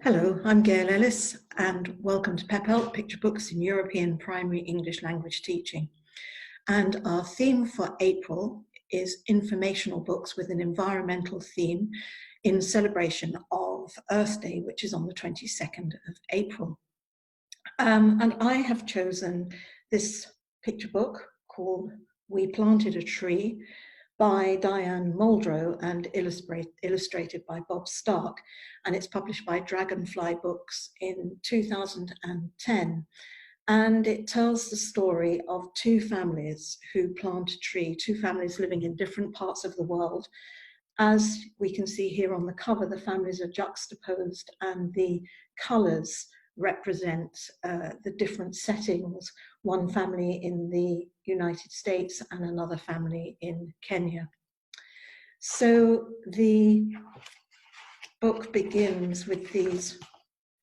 Hello, I'm Gail Ellis and welcome to PEPELT, Picture Books in European Primary English Language Teaching. And our theme for April is informational books with an environmental theme in celebration of Earth Day, which is on the 22nd of April. And I have chosen this picture book called We Planted a Tree by Diane Muldrow and illustrated by Bob Staake, and it's published by Dragonfly Books in 2010. And it tells the story of two families who plant a tree, two families living in different parts of the world. As we can see here on the cover, the families are juxtaposed and the colours represent the different settings, one family in the United States and another family in Kenya. So the book begins with these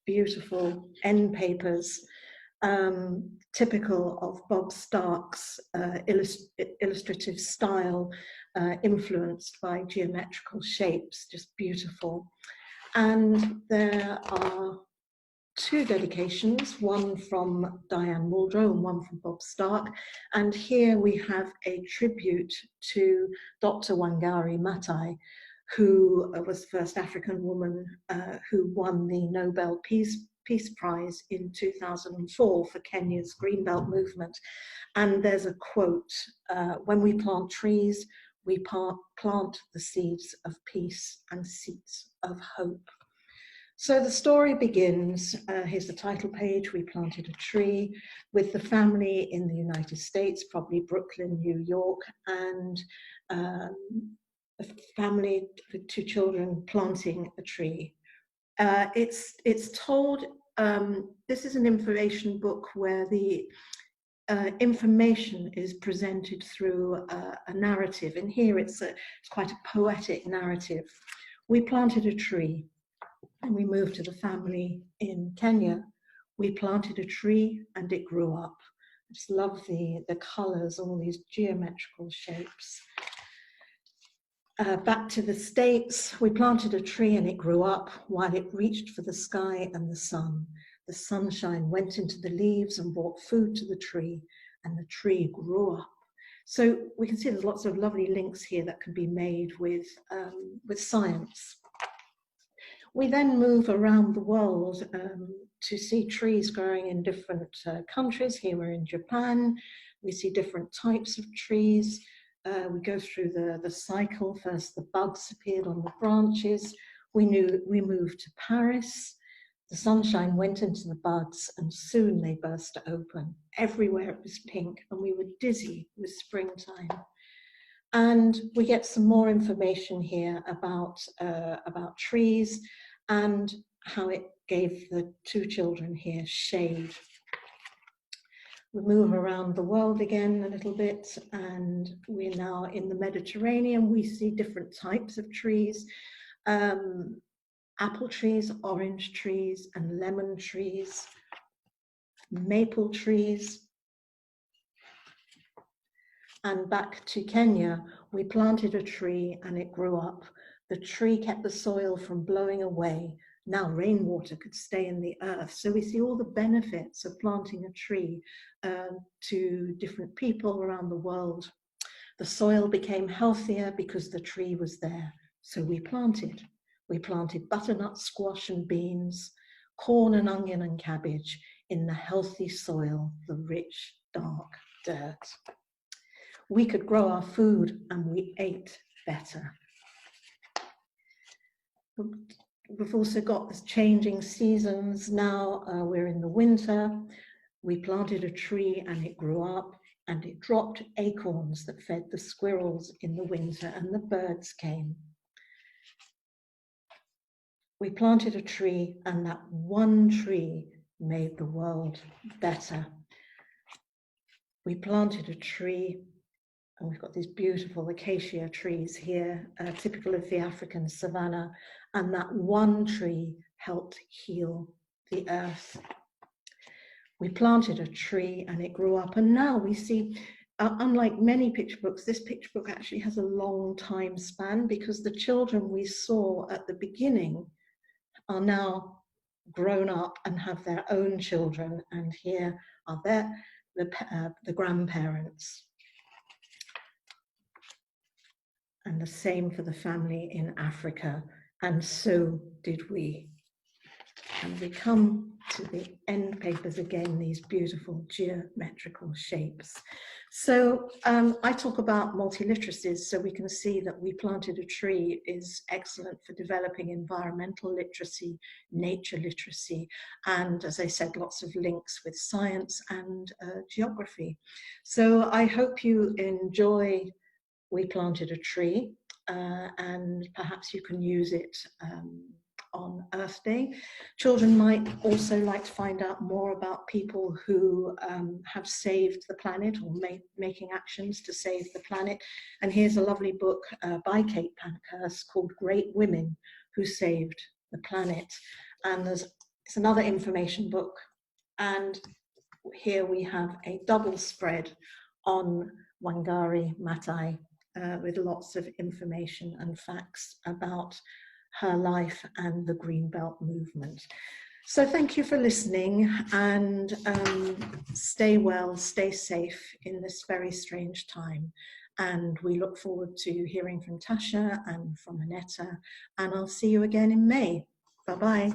beautiful end papers, typical of Bob Stake's illustrative style, influenced by geometrical shapes, just beautiful. And there are two dedications, one from Diane Muldrow and one from Bob Staake. And here we have a tribute to Dr. Wangari Maathai, who was the first African woman who won the Nobel Peace Prize in 2004 for Kenya's Greenbelt movement. And there's a quote, when we plant trees, we plant the seeds of peace and seeds of hope. So the story begins, here's the title page, We Planted a Tree, with the family in the United States, probably Brooklyn, New York, and a family with two children planting a tree. It's told, this is an information book where the information is presented through a narrative, and here it's quite a poetic narrative. We planted a tree. And we moved to the family in Kenya. We planted a tree and it grew up. I just love the colours, all these geometrical shapes. Back to the States, we planted a tree and it grew up while it reached for the sky and the sun. The sunshine went into the leaves and brought food to the tree, and the tree grew up. So we can see there's lots of lovely links here that can be made with science. We then move around the world to see trees growing in different countries. Here we're in Japan. We see different types of trees. We go through the cycle. First, the bugs appeared on the branches. We moved to Paris. The sunshine went into the buds and soon they burst open. Everywhere it was pink and we were dizzy with springtime. And we get some more information here about trees and how it gave the two children here shade. We move around the world again a little bit, and we're now in the Mediterranean. We see different types of trees, apple trees, orange trees, and lemon trees, maple trees. And back to Kenya, we planted a tree and it grew up. The tree kept the soil from blowing away. Now rainwater could stay in the earth. So we see all the benefits of planting a tree to different people around the world. The soil became healthier because the tree was there. So we planted. We planted butternut, squash and beans, corn and onion and cabbage in the healthy soil, the rich, dark dirt. We could grow our food and we ate better. We've also got the changing seasons. Now we're in the winter. We planted a tree and it grew up and it dropped acorns that fed the squirrels in the winter and the birds came. We planted a tree and that one tree made the world better. We planted a tree and we've got these beautiful acacia trees here, typical of the African savanna, and that one tree helped heal the earth. We planted a tree and it grew up, and now we see, unlike many picture books, this picture book actually has a long time span because the children we saw at the beginning are now grown up and have their own children, and here are the grandparents. And the same for the family in Africa, and so did we. And we come to the end papers again, these beautiful geometrical shapes. So I talk about multiliteracies, so we can see that We Planted a Tree is excellent for developing environmental literacy, nature literacy, and as I said, lots of links with science and geography. So I hope you enjoy We Planted a Tree, and perhaps you can use it on Earth Day. Children might also like to find out more about people who have saved the planet or making actions to save the planet. And here's a lovely book by Kate Pankhurst called Great Women Who Saved the Planet. And it's another information book. And here we have a double spread on Wangari Maathai with lots of information and facts about her life and the Green Belt movement. So thank you for listening, and stay well, stay safe in this very strange time. And we look forward to hearing from Tasha and from Annetta, and I'll see you again in May. Bye-bye.